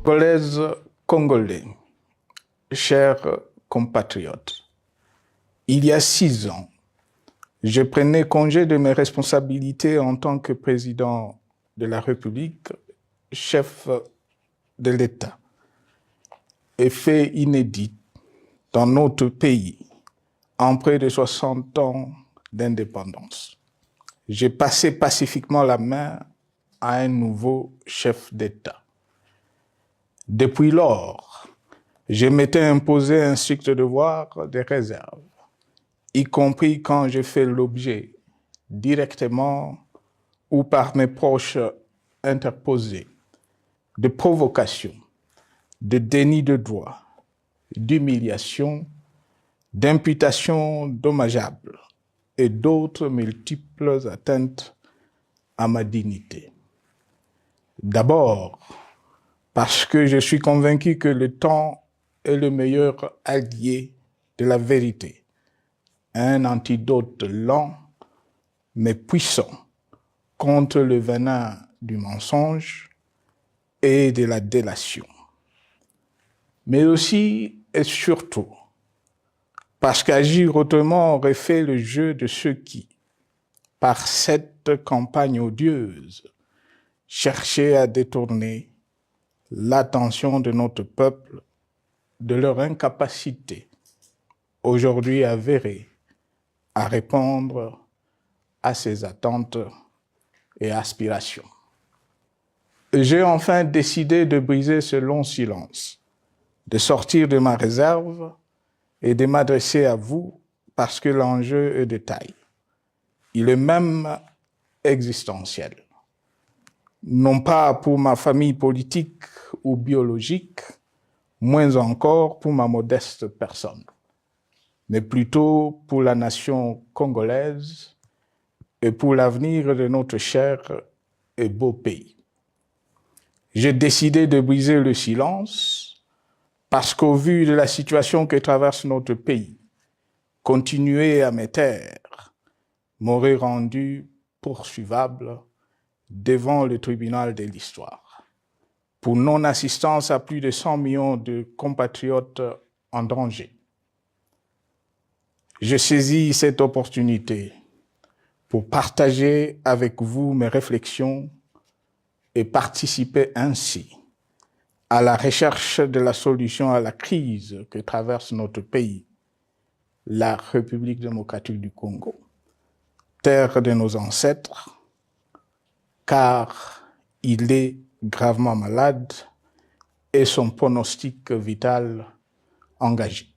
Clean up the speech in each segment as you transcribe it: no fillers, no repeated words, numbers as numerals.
Congolaises, Congolais, chers compatriotes, il y a 6 ans, je prenais congé de mes responsabilités en tant que président de la République, chef de l'État. Et fait inédit dans notre pays, en près de 60 ans d'indépendance. J'ai passé pacifiquement la main à un nouveau chef d'État. Depuis lors, je m'étais imposé un strict devoir de réserve, y compris quand j'ai fait l'objet, directement ou par mes proches interposés, de provocations, de déni de droit, d'humiliation, d'imputations dommageables et d'autres multiples atteintes à ma dignité. D'abord, parce que je suis convaincu que le temps est le meilleur allié de la vérité, un antidote lent mais puissant contre le venin du mensonge et de la délation. Mais aussi et surtout, parce qu'agir autrement aurait fait le jeu de ceux qui, par cette campagne odieuse, cherchaient à détourner l'attention de notre peuple de leur incapacité, aujourd'hui avérée, à répondre à ses attentes et aspirations. J'ai enfin décidé de briser ce long silence, de sortir de ma réserve et de m'adresser à vous parce que l'enjeu est de taille. Il est même existentiel. Non pas pour ma famille politique ou biologique, moins encore pour ma modeste personne, mais plutôt pour la nation congolaise et pour l'avenir de notre cher et beau pays. J'ai décidé de briser le silence parce qu'au vu de la situation que traverse notre pays, continuer à me taire m'aurait rendu poursuivable devant le tribunal de l'histoire pour non-assistance à plus de 100 millions de compatriotes en danger. Je saisis cette opportunité pour partager avec vous mes réflexions et participer ainsi à la recherche de la solution à la crise que traverse notre pays, la République démocratique du Congo, terre de nos ancêtres, car il est gravement malade et son pronostic vital engagé.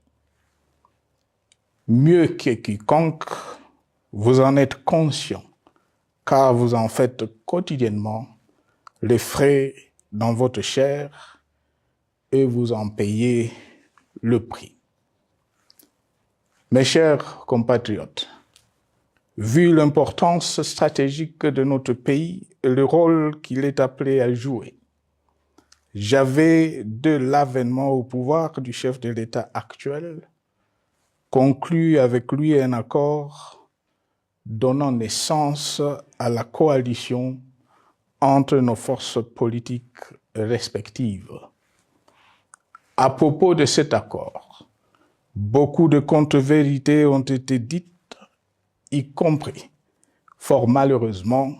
Mieux que quiconque, vous en êtes conscient, car vous en faites quotidiennement les frais dans votre chair et vous en payez le prix. Mes chers compatriotes, vu l'importance stratégique de notre pays et le rôle qu'il est appelé à jouer, j'avais, de l'avènement au pouvoir du chef de l'État actuel, conclu avec lui un accord donnant naissance à la coalition entre nos forces politiques respectives. À propos de cet accord, beaucoup de contre-vérités ont été dites, y compris, fort malheureusement,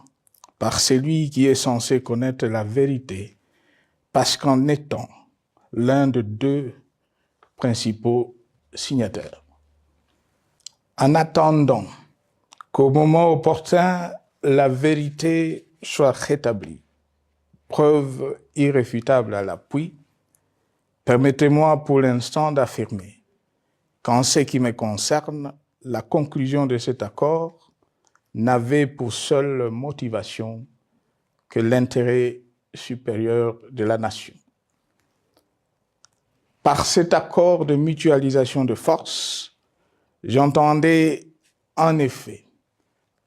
par celui qui est censé connaître la vérité, parce qu'en étant l'un de 2 principaux signataires. En attendant qu'au moment opportun, la vérité soit rétablie, preuve irréfutable à l'appui, permettez-moi pour l'instant d'affirmer qu'en ce qui me concerne, la conclusion de cet accord n'avait pour seule motivation que l'intérêt supérieur de la nation. Par cet accord de mutualisation de forces, j'entendais en effet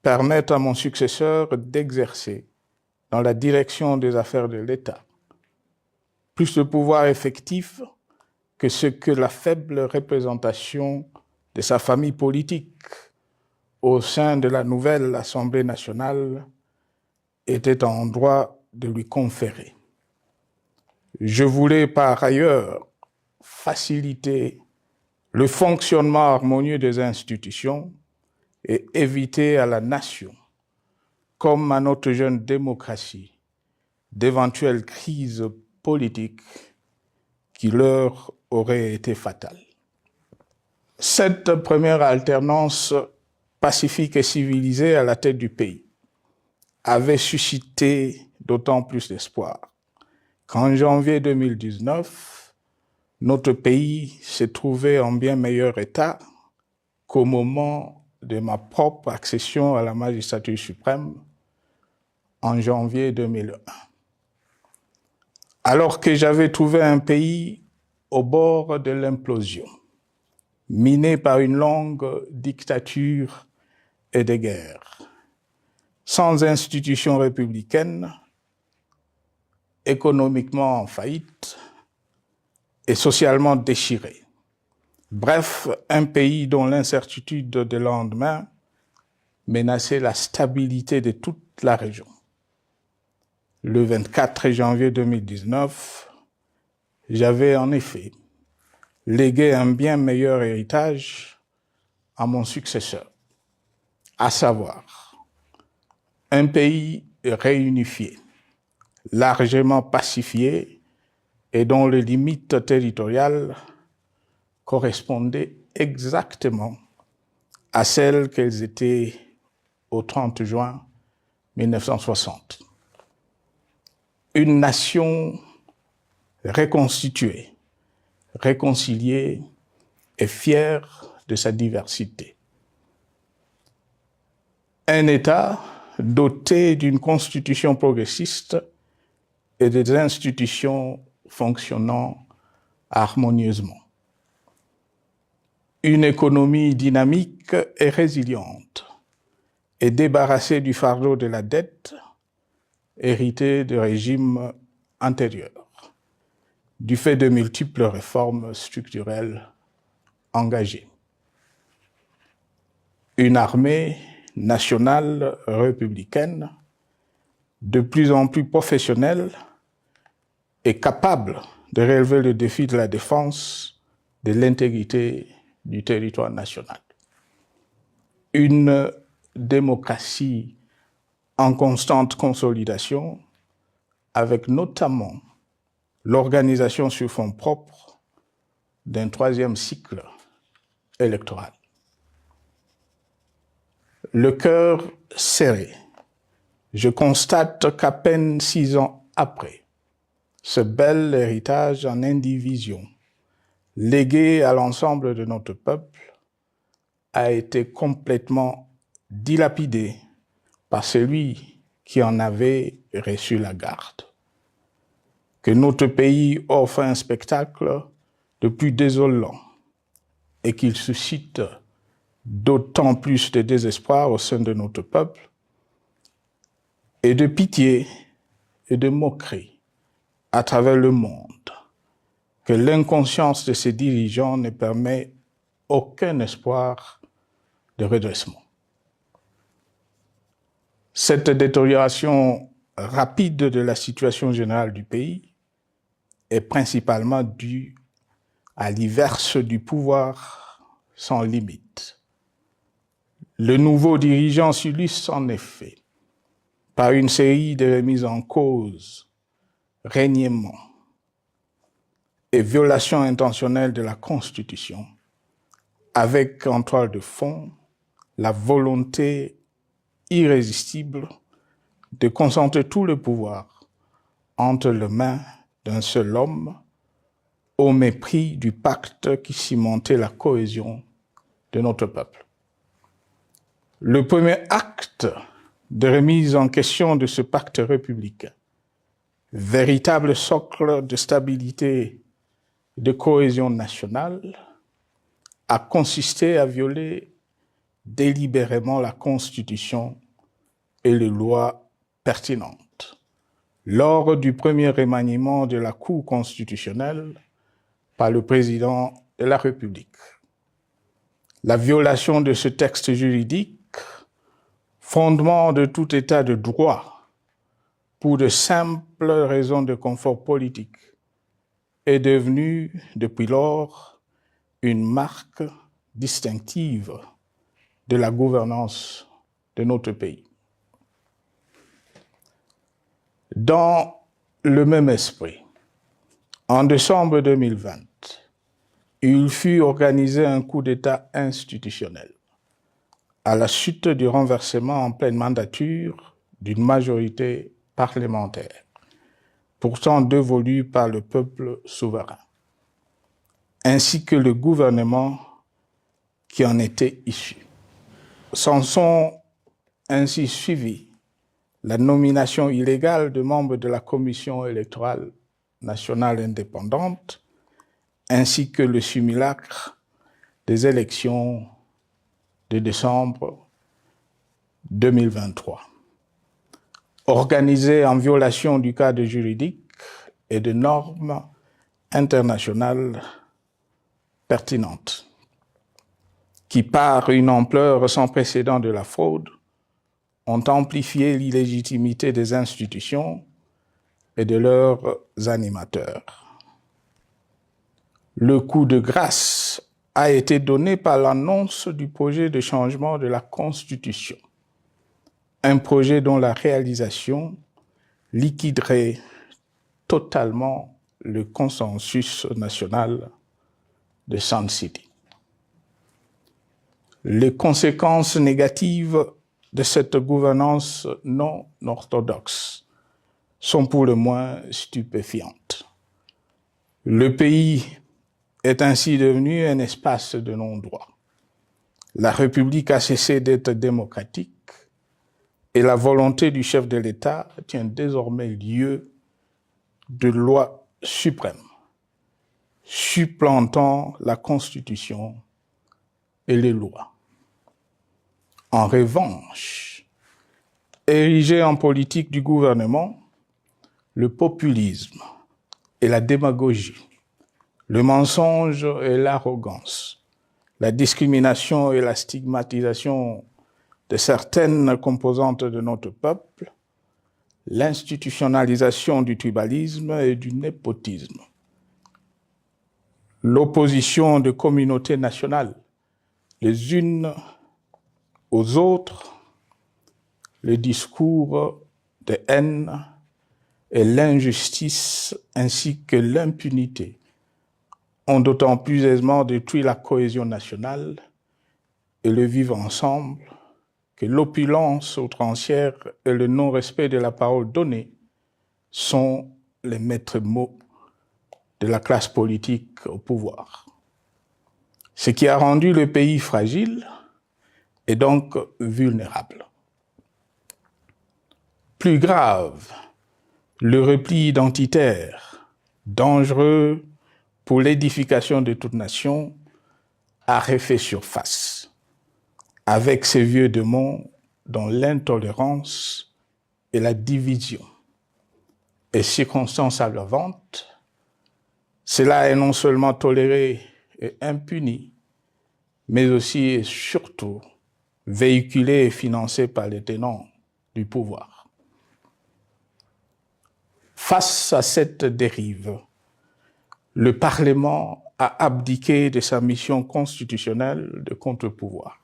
permettre à mon successeur d'exercer dans la direction des affaires de l'État plus de pouvoir effectif que ce que la faible représentation de sa famille politique au sein de la nouvelle Assemblée nationale était en droit de lui conférer. Je voulais par ailleurs faciliter le fonctionnement harmonieux des institutions et éviter à la nation, comme à notre jeune démocratie, d'éventuelles crises politiques qui leur auraient été fatales. Cette première alternance pacifique et civilisée à la tête du pays avait suscité d'autant plus d'espoir qu'en janvier 2019, notre pays s'est trouvé en bien meilleur état qu'au moment de ma propre accession à la magistrature suprême en janvier 2001. Alors que j'avais trouvé un pays au bord de l'implosion, miné par une longue dictature et des guerres, sans institutions républicaines, économiquement en faillite et socialement déchiré. Bref, un pays dont l'incertitude de lendemain menaçait la stabilité de toute la région. Le 24 janvier 2019, j'avais en effet légué un bien meilleur héritage à mon successeur, à savoir un pays réunifié, largement pacifié et dont les limites territoriales correspondaient exactement à celles qu'elles étaient au 30 juin 1960. Une nation reconstituée, réconciliée et fière de sa diversité. Un État doté d'une constitution progressiste et des institutions fonctionnant harmonieusement. Une économie dynamique et résiliente et débarrassée du fardeau de la dette hérité de régimes antérieurs, du fait de multiples réformes structurelles engagées. Une armée nationale républicaine de plus en plus professionnelle et capable de relever le défi de la défense de l'intégrité du territoire national. Une démocratie en constante consolidation, avec notamment l'organisation sur fonds propres d'un troisième cycle électoral. Le cœur serré, je constate qu'à peine 6 ans après, ce bel héritage en indivision, légué à l'ensemble de notre peuple, a été complètement dilapidé par celui qui en avait reçu la garde. Que notre pays offre un spectacle de plus désolant et qu'il suscite d'autant plus de désespoir au sein de notre peuple et de pitié et de moquerie à travers le monde, que l'inconscience de ses dirigeants ne permet aucun espoir de redressement. Cette détérioration rapide de la situation générale du pays est principalement due à l'inverse du pouvoir sans limite. Le nouveau dirigeant s'illustre en effet par une série de remises en cause, reniements et violations intentionnelles de la Constitution, avec en toile de fond la volonté irrésistible de concentrer tout le pouvoir entre les mains d'un seul homme, au mépris du pacte qui cimentait la cohésion de notre peuple. Le premier acte de remise en question de ce pacte républicain, véritable socle de stabilité et de cohésion nationale, a consisté à violer délibérément la Constitution et les lois pertinentes lors du premier remaniement de la Cour constitutionnelle par le président de la République. La violation de ce texte juridique, fondement de tout état de droit, pour de simples raisons de confort politique est devenue depuis lors une marque distinctive de la gouvernance de notre pays. Dans le même esprit, en décembre 2020, il fut organisé un coup d'État institutionnel à la suite du renversement en pleine mandature d'une majorité parlementaire, pourtant dévolue par le peuple souverain, ainsi que le gouvernement qui en était issu. S'en sont ainsi suivis la nomination illégale de membres de la Commission électorale nationale indépendante, ainsi que le simulacre des élections de décembre 2023, organisées en violation du cadre juridique et de normes internationales pertinentes, qui, par une ampleur sans précédent de la fraude, ont amplifié l'illégitimité des institutions et de leurs animateurs. Le coup de grâce a été donné par l'annonce du projet de changement de la Constitution, un projet dont la réalisation liquiderait totalement le consensus national de Sun City. Les conséquences négatives de cette gouvernance non orthodoxe sont pour le moins stupéfiantes. Le pays est ainsi devenu un espace de non-droit. La République a cessé d'être démocratique et la volonté du chef de l'État tient désormais lieu de loi suprême, supplantant la Constitution et les lois. En revanche, érigé en politique du gouvernement, le populisme et la démagogie, le mensonge et l'arrogance, la discrimination et la stigmatisation de certaines composantes de notre peuple, l'institutionnalisation du tribalisme et du népotisme, l'opposition de communautés nationales les unes aux autres, le discours de haine et l'injustice ainsi que l'impunité ont d'autant plus aisément détruit la cohésion nationale et le vivre ensemble que l'opulence outrancière et le non-respect de la parole donnée sont les maîtres mots de la classe politique au pouvoir. Ce qui a rendu le pays fragile et donc vulnérable. Plus grave, le repli identitaire, dangereux pour l'édification de toute nation, a refait surface, avec ses vieux démons dont l'intolérance et la division est circonstance aggravante. Cela est non seulement toléré et impuni, mais aussi et surtout véhiculé et financé par les tenants du pouvoir. Face à cette dérive, le Parlement a abdiqué de sa mission constitutionnelle de contre-pouvoir.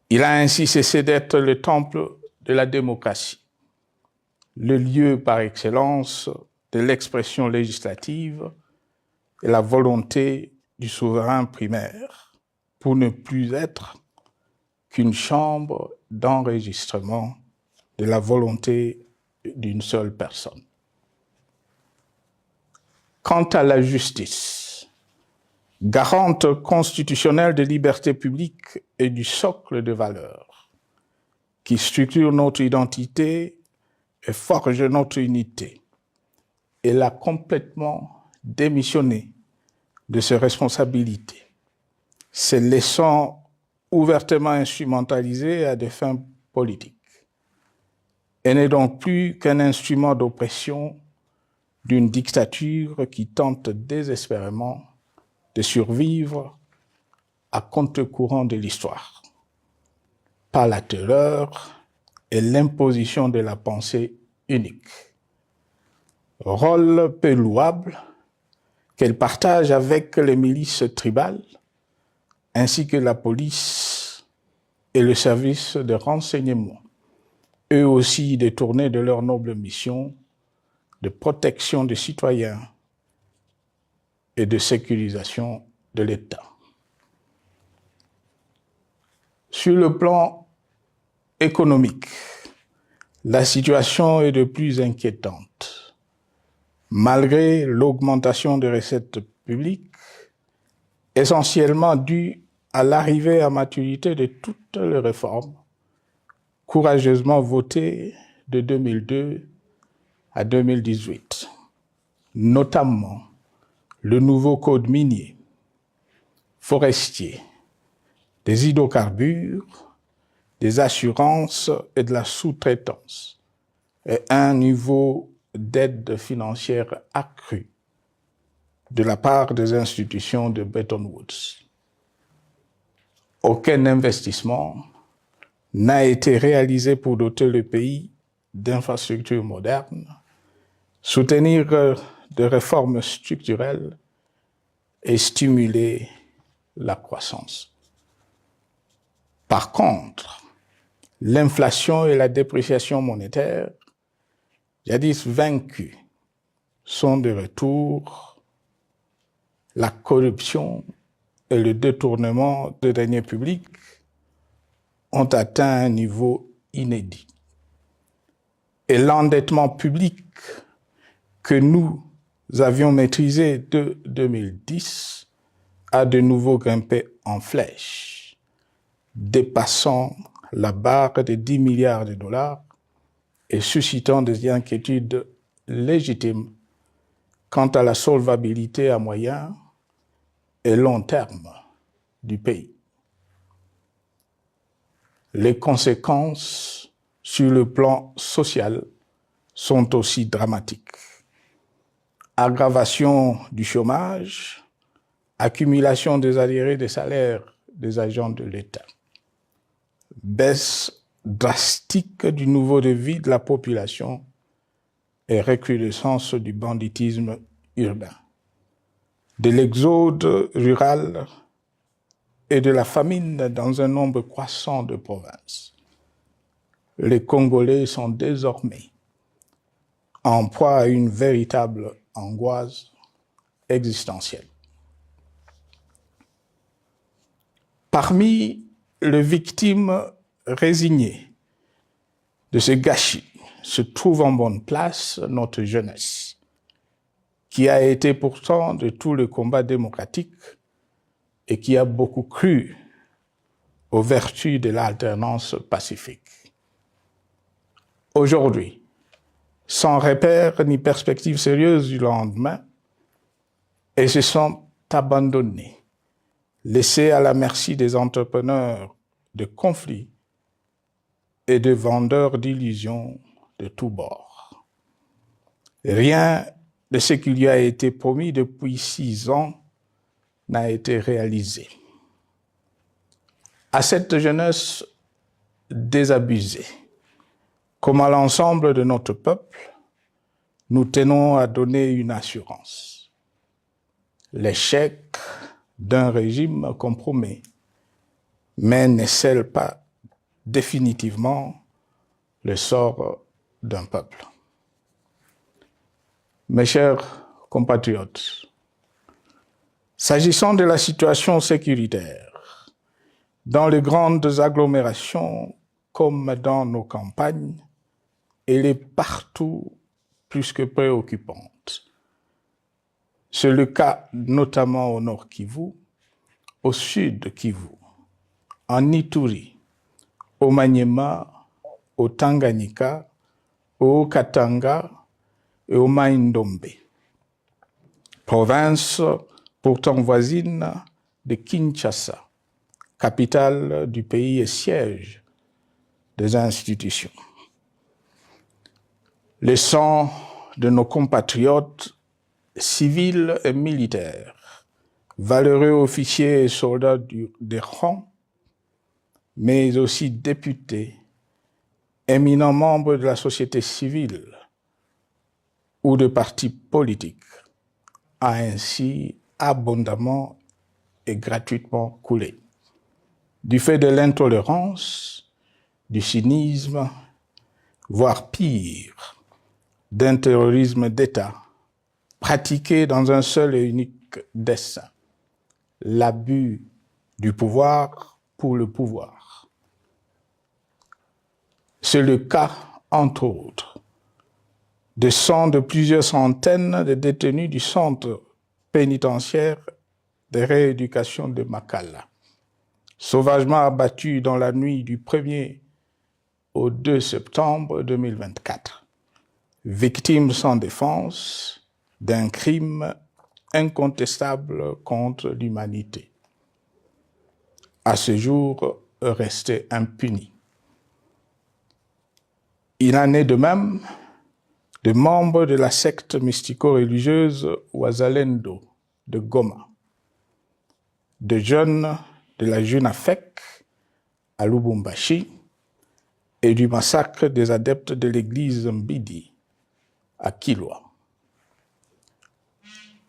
Il a ainsi cessé d'être le temple de la démocratie, le lieu par excellence de l'expression législative et la volonté du souverain primaire, pour ne plus être qu'une chambre d'enregistrement de la volonté d'une seule personne. Quant à la justice, garante constitutionnelle des libertés publiques et du socle de valeurs, qui structure notre identité et forge notre unité, elle a complètement démissionné de ses responsabilités, se laissant ouvertement instrumentalisée à des fins politiques. Elle n'est donc plus qu'un instrument d'oppression d'une dictature qui tente désespérément de survivre à contre-courant de l'histoire, par la terreur et l'imposition de la pensée unique. Rôle peu louable, qu'elle partage avec les milices tribales, ainsi que la police et le service de renseignement, eux aussi détournés de leur noble mission de protection des citoyens et de sécurisation de l'État. Sur le plan économique, la situation est de plus inquiétante. Malgré l'augmentation des recettes publiques, essentiellement due à l'arrivée à maturité de toutes les réformes courageusement votées de 2002 à 2018, notamment le nouveau code minier, forestier, des hydrocarbures, des assurances et de la sous-traitance, et un niveau d'aide financière accru de la part des institutions de Bretton Woods. Aucun investissement n'a été réalisé pour doter le pays d'infrastructures modernes, soutenir de réformes structurelles et stimuler la croissance. Par contre, l'inflation et la dépréciation monétaire, jadis vaincues, sont de retour. La corruption et le détournement de deniers publics ont atteint un niveau inédit. Et l'endettement public que nous avions maîtrisé de 2010 a de nouveau grimpé en flèche, dépassant la barre des 10 milliards de dollars et suscitant des inquiétudes légitimes quant à la solvabilité à moyen et long terme du pays. Les conséquences sur le plan social sont aussi dramatiques. Aggravation du chômage, accumulation des arriérés des salaires des agents de l'État, baisse drastique du niveau de vie de la population et recrudescence du banditisme urbain, de l'exode rural et de la famine dans un nombre croissant de provinces. Les Congolais sont désormais en proie à une véritable angoisse existentielle. Parmi les victimes résignées de ce gâchis se trouve en bonne place notre jeunesse, qui a été pourtant de tout le combat démocratique et qui a beaucoup cru aux vertus de l'alternance pacifique. Aujourd'hui, sans repère ni perspective sérieuse du lendemain, et se sont abandonnés, laissés à la merci des entrepreneurs de conflits et de vendeurs d'illusions de tous bords. Rien de ce qui lui a été promis depuis 6 ans n'a été réalisé. À cette jeunesse désabusée, comme à l'ensemble de notre peuple, nous tenons à donner une assurance. L'échec d'un régime compromet, mais ne scelle pas définitivement le sort d'un peuple. Mes chers compatriotes, s'agissant de la situation sécuritaire, dans les grandes agglomérations comme dans nos campagnes, elle est partout plus que préoccupante. C'est le cas notamment au nord Kivu, au sud Kivu, en Ituri, au Maniema, au Tanganyika, au Katanga et au Mai-Ndombe, province pourtant voisine de Kinshasa, capitale du pays et siège des institutions. Le sang de nos compatriotes civils et militaires, valeureux officiers et soldats des rangs, mais aussi députés, éminents membres de la société civile ou de partis politiques, a ainsi abondamment et gratuitement coulé. Du fait de l'intolérance, du cynisme, voire pire, d'un terrorisme d'État pratiqué dans un seul et unique dessein, l'abus du pouvoir pour le pouvoir. C'est le cas, entre autres, de plusieurs centaines de détenus du centre pénitentiaire de rééducation de Makala, sauvagement abattus dans la nuit du 1er au 2 septembre 2024, victimes sans défense d'un crime incontestable contre l'humanité, à ce jour resté impuni. Il en est de même de membres de la secte mystico-religieuse Wazalendo de Goma, de jeunes de la Junafek à Lubumbashi et du massacre des adeptes de l'église Mbidi à Kilwa.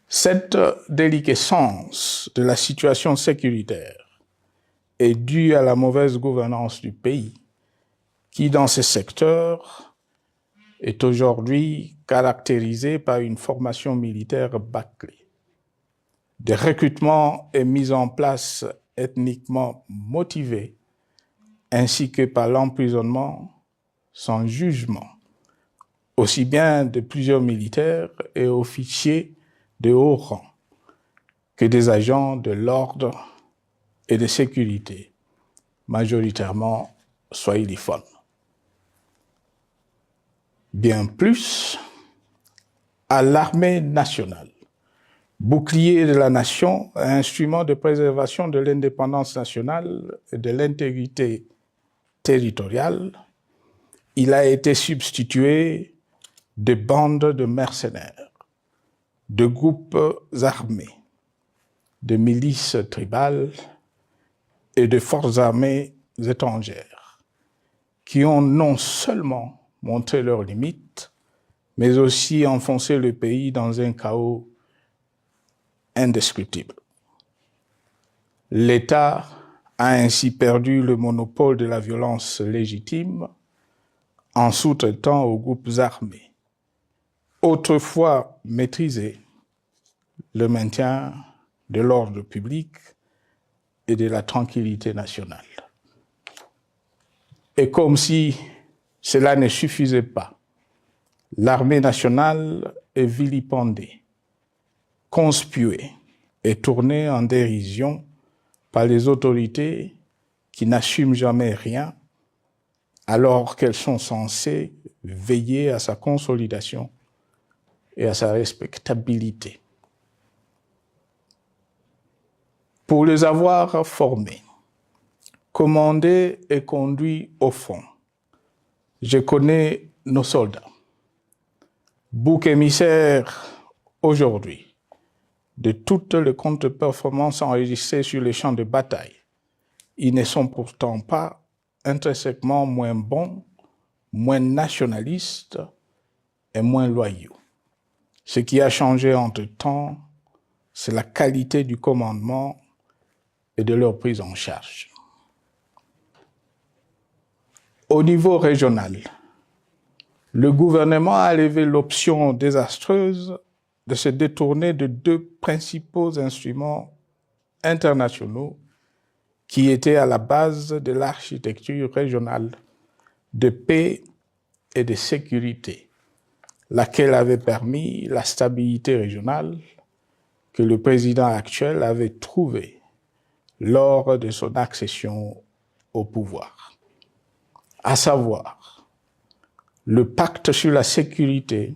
Cette déliquescence de la situation sécuritaire est due à la mauvaise gouvernance du pays qui, dans ces secteurs, est aujourd'hui caractérisée par une formation militaire bâclée, des recrutements et mises en place ethniquement motivés, ainsi que par l'emprisonnement sans jugement, aussi bien de plusieurs militaires et officiers de haut rang que des agents de l'ordre et de sécurité, majoritairement swahiliphones. Bien plus, à l'armée nationale, bouclier de la nation, instrument de préservation de l'indépendance nationale et de l'intégrité territoriale, il a été substitué de bandes de mercenaires, de groupes armés, de milices tribales et de forces armées étrangères qui ont non seulement montré leurs limites, mais aussi enfoncé le pays dans un chaos indescriptible. L'État a ainsi perdu le monopole de la violence légitime en sous-traitant aux groupes armés, autrefois maîtrisés, le maintien de l'ordre public et de la tranquillité nationale. Et comme si cela ne suffisait pas, l'armée nationale est vilipendée, conspuée et tournée en dérision par les autorités qui n'assument jamais rien alors qu'elles sont censées veiller à sa consolidation et à sa respectabilité. Pour les avoir formés, commandés et conduits au front, je connais nos soldats, boucs émissaires aujourd'hui de toutes les contre-performances enregistrées sur les champs de bataille. Ils ne sont pourtant pas intrinsèquement moins bons, moins nationalistes et moins loyaux. Ce qui a changé entre-temps, c'est la qualité du commandement et de leur prise en charge. Au niveau régional, le gouvernement a levé l'option désastreuse de se détourner de deux principaux instruments internationaux qui étaient à la base de l'architecture régionale de paix et de sécurité, laquelle avait permis la stabilité régionale que le président actuel avait trouvée lors de son accession au pouvoir, à savoir le pacte sur la sécurité,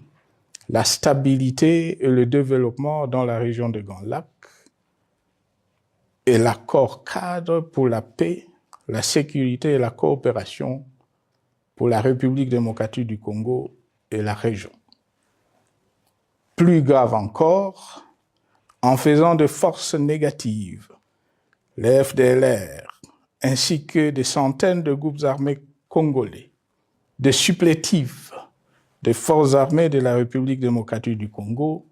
la stabilité et le développement dans la région de Grand Lac et l'accord cadre pour la paix, la sécurité et la coopération pour la République démocratique du Congo et la région. Plus grave encore, en faisant de forces négatives, les FDLR, ainsi que des centaines de groupes armés congolais, des supplétifs des forces armées de la République démocratique du Congo,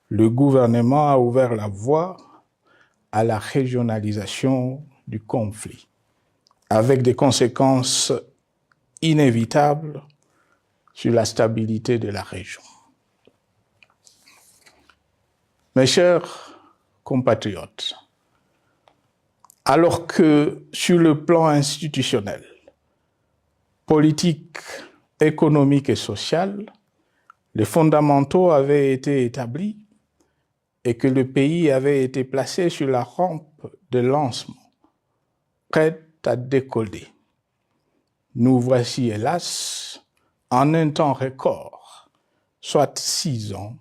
le gouvernement a ouvert la voie à la régionalisation du conflit, avec des conséquences inévitables sur la stabilité de la région. Mes chers compatriotes, alors que sur le plan institutionnel, politique, économique et social, les fondamentaux avaient été établis et que le pays avait été placé sur la rampe de lancement, prêt à décoller. Nous voici, hélas, en un temps record, soit 6 ans,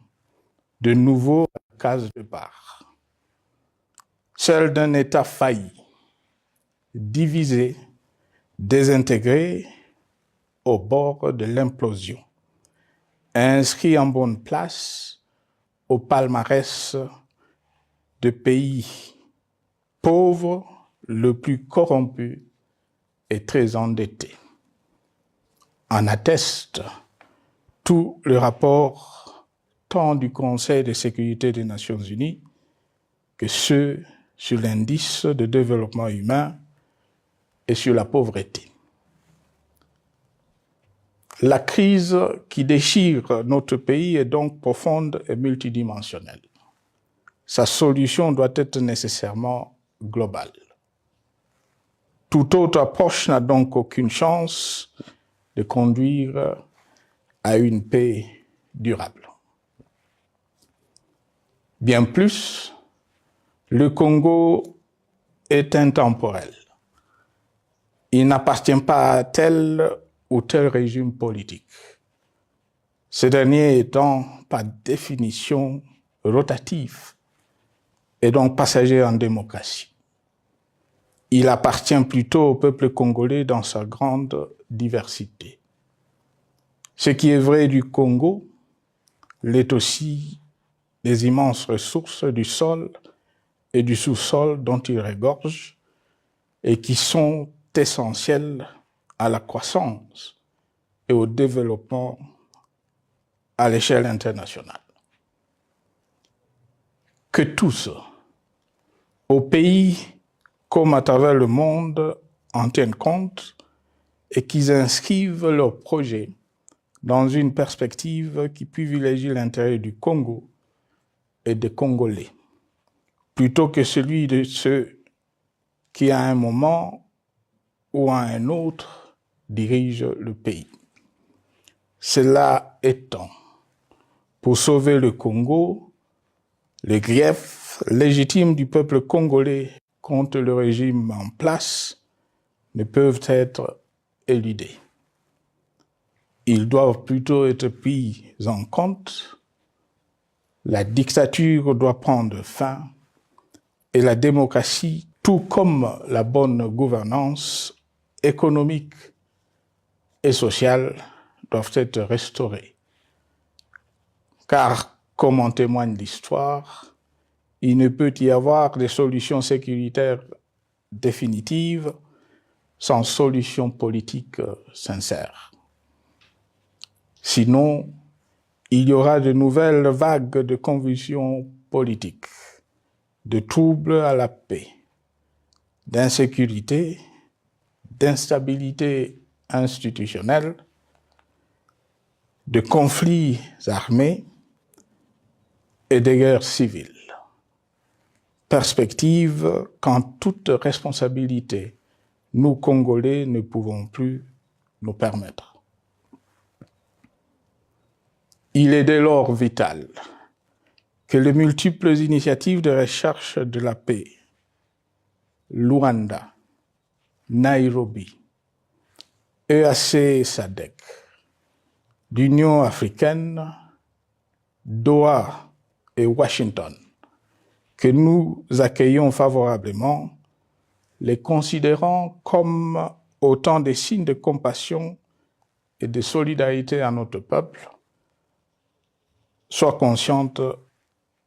de nouveau à la case départ. Celle d'un État failli, divisé, désintégré, au bord de l'implosion, inscrit en bonne place au palmarès de pays pauvres, le plus corrompu et très endetté. En atteste tout le rapport tant du Conseil de sécurité des Nations Unies que ceux sur l'indice de développement humain et sur la pauvreté. La crise qui déchire notre pays est donc profonde et multidimensionnelle. Sa solution doit être nécessairement globale. Toute autre approche n'a donc aucune chance de conduire à une paix durable. Bien plus, le Congo est intemporel. Il n'appartient pas à tel ou tel régime politique, ce dernier étant par définition rotatif et donc passager en démocratie. Il appartient plutôt au peuple congolais dans sa grande diversité. Ce qui est vrai du Congo l'est aussi des immenses ressources du sol et du sous-sol dont il regorge et qui sont essentielles à la croissance et au développement à l'échelle internationale. Que tous, au pays comme à travers le monde, en tiennent compte et qu'ils inscrivent leurs projets dans une perspective qui privilégie l'intérêt du Congo et des Congolais, plutôt que celui de ceux qui, à un moment ou à un autre, dirigent le pays. Cela étant, pour sauver le Congo, les griefs légitimes du peuple congolais contre le régime en place ne peuvent être éludés. Ils doivent plutôt être pris en compte. La dictature doit prendre fin et la démocratie, tout comme la bonne gouvernance économique et sociale, doivent être restaurées. Car, comme en témoigne l'histoire, il ne peut y avoir de solution sécuritaire définitive sans solution politique sincère. Sinon, il y aura de nouvelles vagues de convulsions politiques, de troubles à la paix, d'insécurité, d'instabilité institutionnelle, de conflits armés et de guerres civiles. Perspective qu'en toute responsabilité, nous, Congolais, ne pouvons plus nous permettre. Il est dès lors vital que les multiples initiatives de recherche de la paix, Luanda, Nairobi, EAC-SADC, l'Union africaine, Doha et Washington, que nous accueillons favorablement, les considérant comme autant de signes de compassion et de solidarité à notre peuple, soient conscientes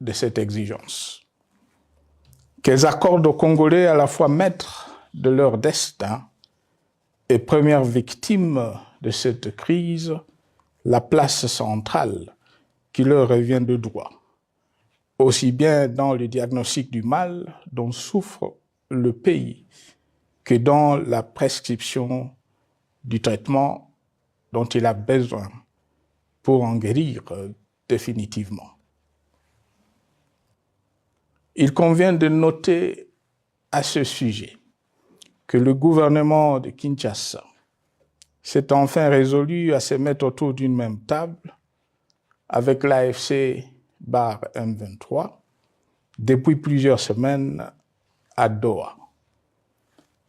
de cette exigence. Qu'elles accordent aux Congolais à la fois maîtres de leur destin et premières victimes de cette crise la place centrale qui leur revient de droit, aussi bien dans le diagnostic du mal dont souffre le pays que dans la prescription du traitement dont il a besoin pour en guérir définitivement. Il convient de noter à ce sujet que le gouvernement de Kinshasa s'est enfin résolu à se mettre autour d'une même table avec l'AFC M23 depuis plusieurs semaines à Doha,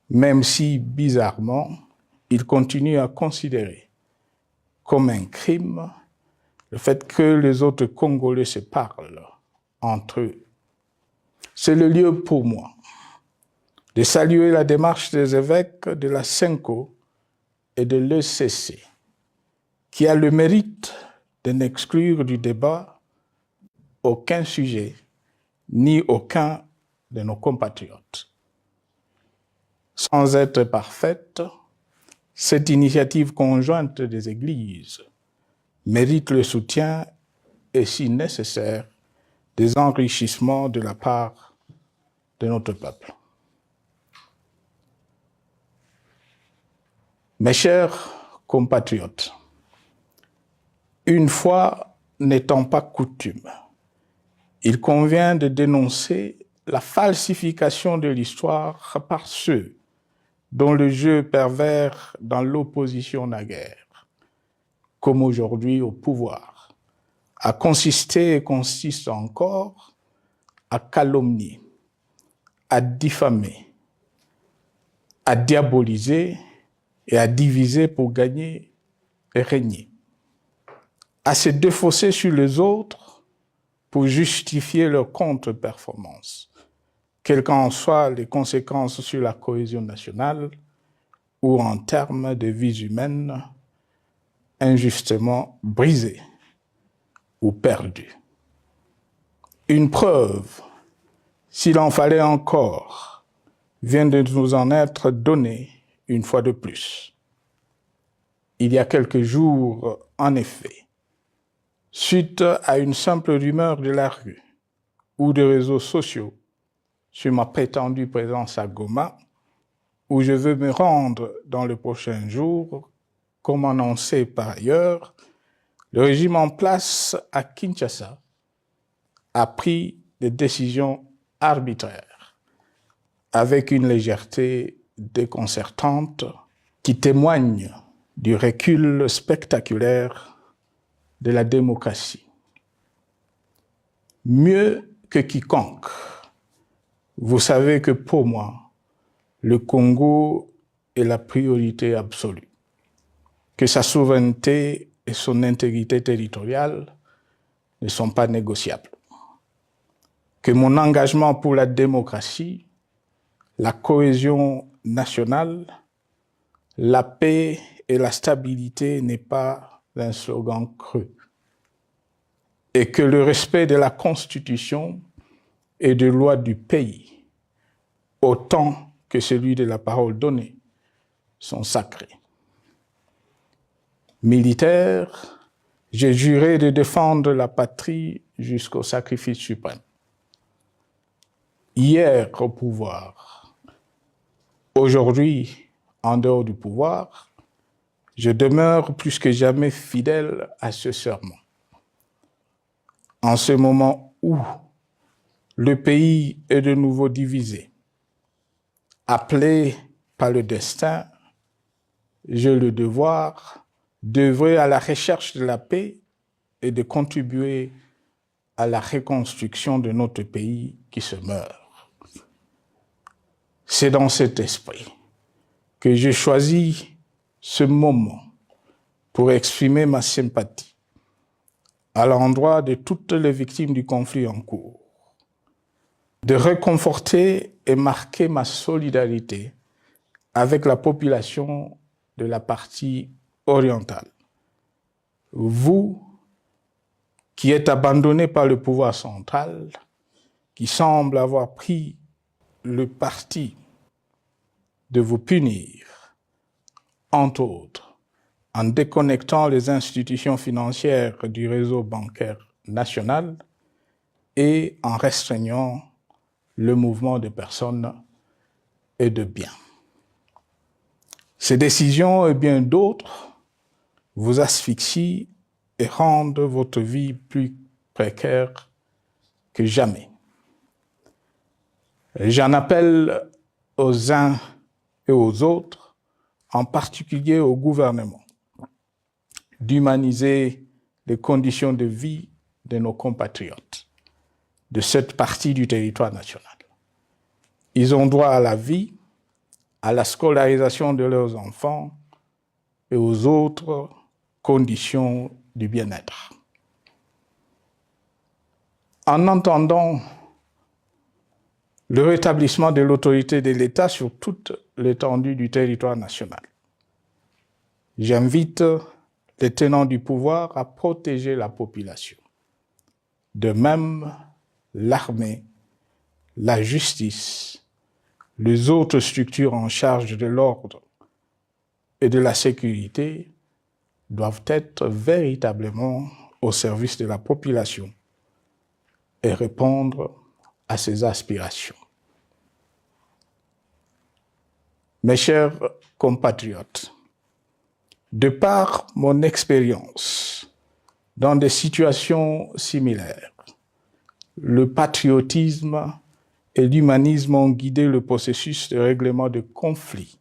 même si, bizarrement, il continue à considérer comme un crime le fait que les autres Congolais se parlent entre eux. C'est le lieu pour moi de saluer la démarche des évêques de la CENCO et de l'ECC, qui a le mérite de n'exclure du débat aucun sujet, ni aucun de nos compatriotes. Sans être parfaite, cette initiative conjointe des Églises mérite le soutien et, si nécessaire, des enrichissements de la part de notre peuple. Mes chers compatriotes, une fois n'étant pas coutume, il convient de dénoncer la falsification de l'histoire par ceux dont le jeu pervers dans l'opposition naguère, comme aujourd'hui au pouvoir, a consisté et consiste encore à calomnier, à diffamer, à diaboliser et à diviser pour gagner et régner, à se défausser sur les autres pour justifier leur contre-performance, quelles qu'en soient les conséquences sur la cohésion nationale ou en termes de vies humaines injustement brisées ou perdues. Une preuve, s'il en fallait encore, vient de nous en être donnée une fois de plus. Il y a quelques jours, en effet, suite à une simple rumeur de la rue ou des réseaux sociaux sur ma prétendue présence à Goma, où je veux me rendre dans les prochains jours, comme annoncé par ailleurs, le régime en place à Kinshasa a pris des décisions arbitraires avec une légèreté déconcertante qui témoigne du recul spectaculaire de la démocratie. Mieux que quiconque, vous savez que pour moi, le Congo est la priorité absolue, que sa souveraineté et son intégrité territoriale ne sont pas négociables, que mon engagement pour la démocratie, la cohésion nationale, la paix et la stabilité n'est pas un slogan creux, et que le respect de la Constitution et des lois du pays, autant que celui de la parole donnée, sont sacrés. Militaire, j'ai juré de défendre la patrie jusqu'au sacrifice suprême. Hier au pouvoir, aujourd'hui en dehors du pouvoir, je demeure plus que jamais fidèle à ce serment. En ce moment où le pays est de nouveau divisé, appelé par le destin, j'ai le devoir d'œuvrer à la recherche de la paix et de contribuer à la reconstruction de notre pays qui se meurt. C'est dans cet esprit que j'ai choisi ce moment pour exprimer ma sympathie à l'endroit de toutes les victimes du conflit en cours, de réconforter et marquer ma solidarité avec la population de la partie orientale. Vous, qui êtes abandonnés par le pouvoir central, qui semble avoir pris le parti de vous punir, entre autres, en déconnectant les institutions financières du réseau bancaire national, et en restreignant le mouvement de personnes et de biens. Ces décisions et bien d'autres vous asphyxient et rendent votre vie plus précaire que jamais. J'en appelle aux uns et aux autres, en particulier au gouvernement, d'humaniser les conditions de vie de nos compatriotes de cette partie du territoire national. Ils ont droit à la vie, à la scolarisation de leurs enfants et aux autres conditions du bien-être. En entendant le rétablissement de l'autorité de l'État sur toute l'étendue du territoire national, j'invite les tenants du pouvoir à protéger la population. De même, l'armée, la justice, les autres structures en charge de l'ordre et de la sécurité doivent être véritablement au service de la population et répondre à ses aspirations. Mes chers compatriotes, de par mon expérience dans des situations similaires, le patriotisme et l'humanisme ont guidé le processus de règlement de conflits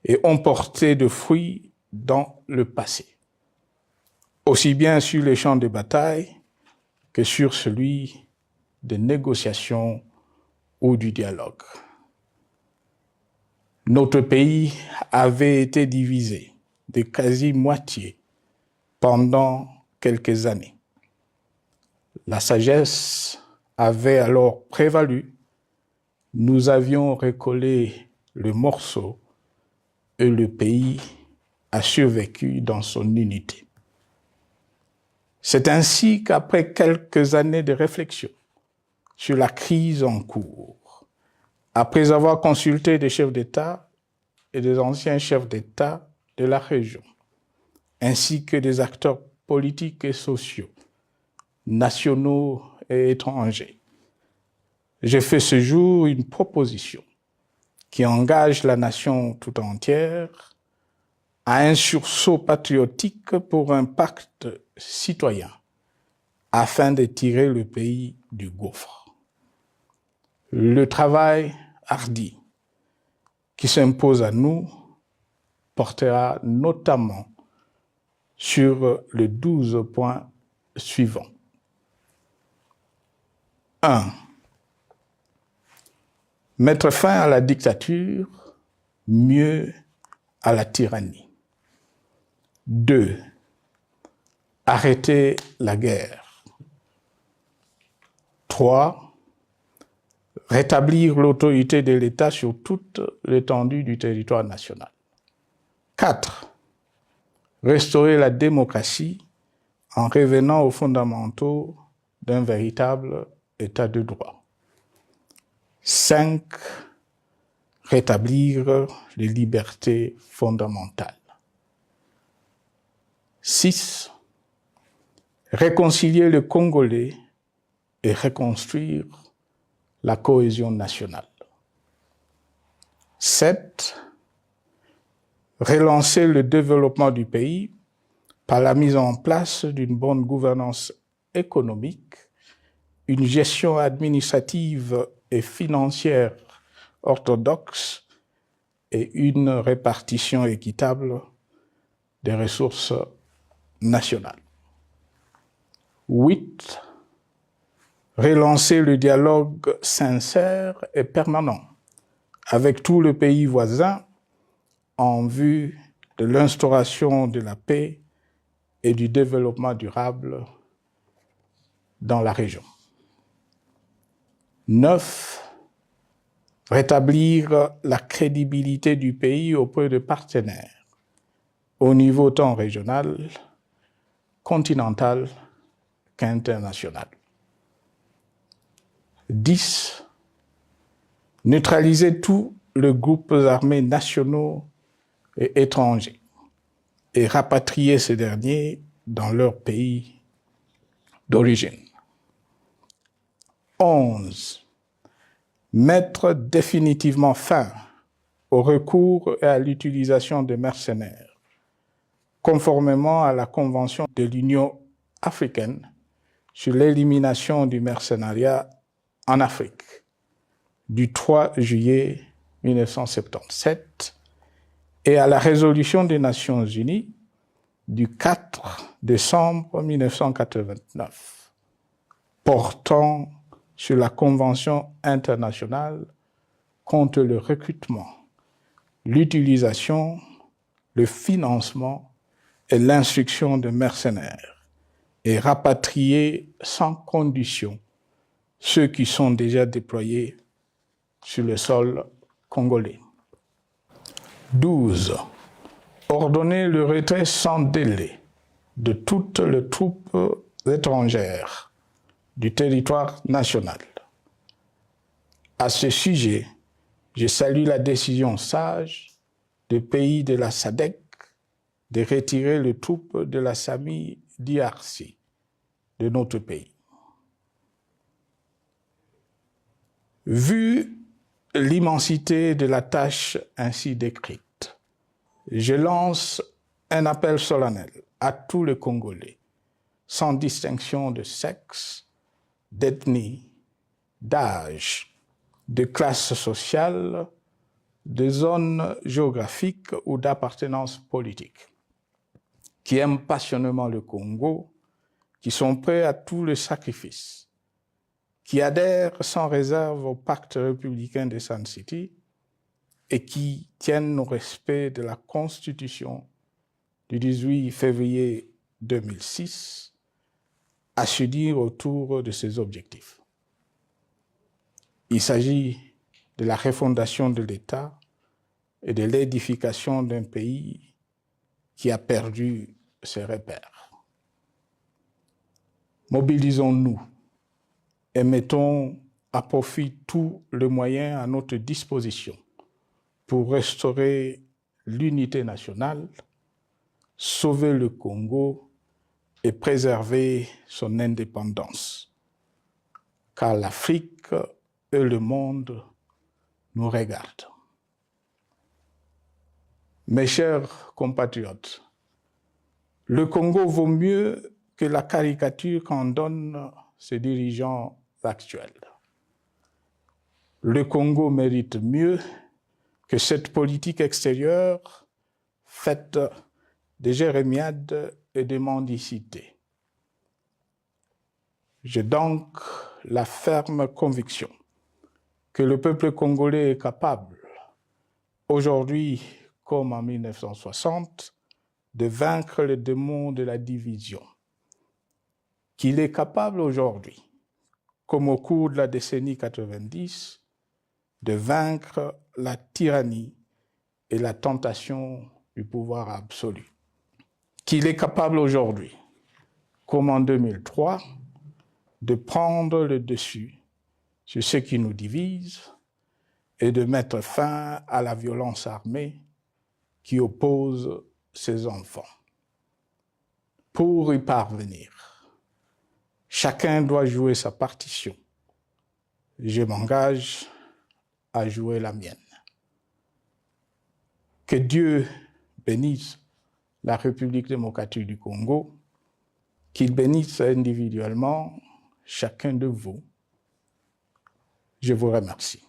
et ont porté de fruits dans le passé, aussi bien sur les champs de bataille que sur celui de négociation ou du dialogue. Notre pays avait été divisé de quasi-moitié pendant quelques années. La sagesse avait alors prévalu. Nous avions recollé le morceau et le pays a survécu dans son unité. C'est ainsi qu'après quelques années de réflexion sur la crise en cours, après avoir consulté des chefs d'État et des anciens chefs d'État de la région, ainsi que des acteurs politiques et sociaux, nationaux et étrangers, j'ai fait ce jour une proposition qui engage la nation tout entière à un sursaut patriotique pour un pacte citoyen afin de tirer le pays du gouffre. Le travail hardi qui s'impose à nous portera notamment sur les 12 points suivants. 1. Mettre fin à la dictature, mieux à la tyrannie. 2. Arrêter la guerre. 3. Rétablir l'autorité de l'État sur toute l'étendue du territoire national. 4. Restaurer la démocratie en revenant aux fondamentaux d'un véritable État de droit. 5. Rétablir les libertés fondamentales. 6. Réconcilier le Congolais et reconstruire la cohésion nationale. 7. Relancer le développement du pays par la mise en place d'une bonne gouvernance économique, une gestion administrative et financière orthodoxe et une répartition équitable des ressources nationales. 8. Relancer le dialogue sincère et permanent avec tous les pays voisins en vue de l'instauration de la paix et du développement durable dans la région. 9. Rétablir la crédibilité du pays auprès de partenaires au niveau tant régional, continental qu'international. 10. Neutraliser tous les groupes armés nationaux et étrangers et rapatrier ces derniers dans leur pays d'origine. 11. Mettre définitivement fin au recours et à l'utilisation de mercenaires, conformément à la Convention de l'Union africaine sur l'élimination du mercenariat en Afrique du 3 juillet 1977 et à la résolution des Nations Unies du 4 décembre 1989 portant sur la Convention internationale contre le recrutement, l'utilisation, le financement et l'instruction de mercenaires et rapatrier sans condition ceux qui sont déjà déployés sur le sol congolais. 12. Ordonner le retrait sans délai de toutes les troupes étrangères du territoire national. À ce sujet, je salue la décision sage des pays de la SADC de retirer les troupes de la SAMI DRC de notre pays. Vu l'immensité de la tâche ainsi décrite, je lance un appel solennel à tous les Congolais, sans distinction de sexe, d'ethnie, d'âge, de classe sociale, de zone géographique ou d'appartenance politique, qui aiment passionnément le Congo, qui sont prêts à tous les sacrifices, qui adhèrent sans réserve au pacte républicain de Sun City et qui tiennent au respect de la Constitution du 18 février 2006, à se dire autour de ces objectifs. Il s'agit de la refondation de l'État et de l'édification d'un pays qui a perdu ses repères. Mobilisons-nous et mettons à profit tous les moyens à notre disposition pour restaurer l'unité nationale, sauver le Congo et préserver son indépendance. Car l'Afrique et le monde nous regardent. Mes chers compatriotes, le Congo vaut mieux que la caricature qu'en donnent ses dirigeants actuels. Le Congo mérite mieux que cette politique extérieure faite de jérémiades et de mendicité. J'ai donc la ferme conviction que le peuple congolais est capable, aujourd'hui comme en 1960, de vaincre le démon de la division, qu'il est capable aujourd'hui, comme au cours de la décennie 90, de vaincre la tyrannie et la tentation du pouvoir absolu. Qu'il est capable aujourd'hui, comme en 2003, de prendre le dessus sur ce qui nous divise et de mettre fin à la violence armée qui oppose ses enfants. Pour y parvenir, chacun doit jouer sa partition. Je m'engage à jouer la mienne. Que Dieu bénisse la République démocratique du Congo, qu'il bénisse individuellement chacun de vous. Je vous remercie.